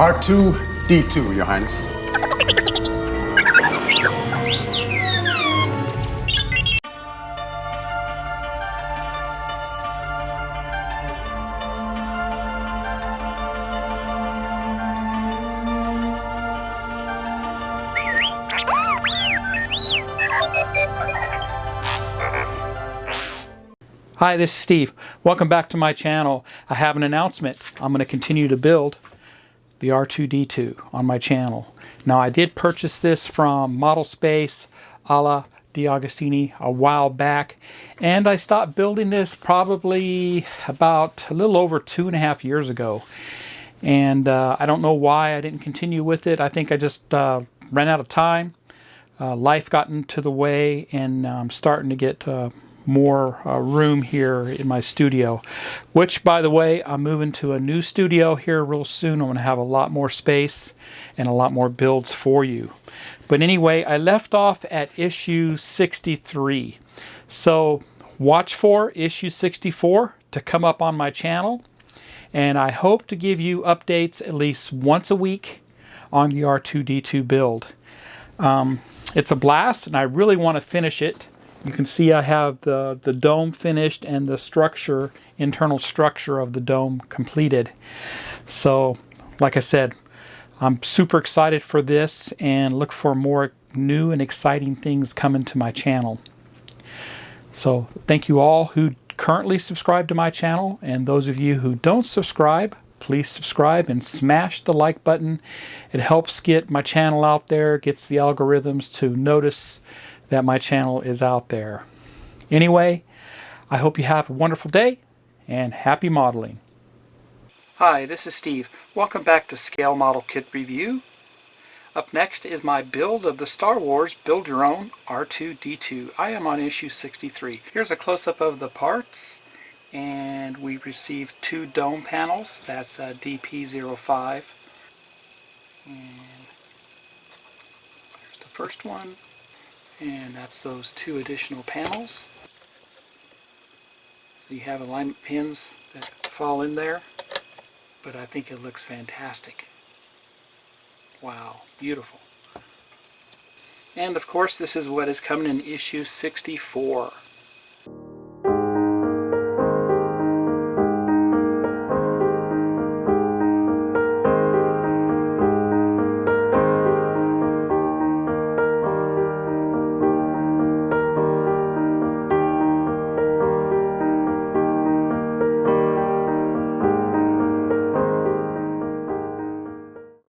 R2-D2, Your Highness. Hi, this is Steve. Welcome back to my channel. I have an announcement. I'm going to continue to build the R2-D2 on my channel. Now, I did purchase this from Model Space alla D'Agostini a while back, and I stopped building this probably about a little over 2.5 years ago. And I don't know why I didn't continue with it. I think I just ran out of time. Life got into the way, and I'm starting to get more room here in my studio, which, by the way, I'm moving to a new studio here real soon. I'm going to have a lot more space and a lot more builds for you. But anyway, I left off at issue 63. So watch for issue 64 to come up on my channel. And I hope to give you updates at least once a week on the R2-D2 build. It's a blast, and I really want to finish it. You can see I have the dome finished and the structure, internal structure of the dome completed. So, like I said, I'm super excited for this and look for more new and exciting things coming to my channel. So, thank you all who currently subscribe to my channel, and those of you who don't subscribe, please subscribe and smash the like button. It helps get my channel out there, gets the algorithms to notice that my channel is out there. Anyway, I hope you have a wonderful day and happy modeling. Hi, this is Steve. Welcome back to Scale Model Kit Review. Up next is my build of the Star Wars Build Your Own R2-D2. I am on issue 63. Here's a close-up of the parts, and we received 2 dome panels. That's DP05. And there's the first one. And that's those 2 additional panels. So you have alignment pins that fall in there, but I think it looks fantastic. Wow, beautiful. And of course, this is what is coming in issue 64.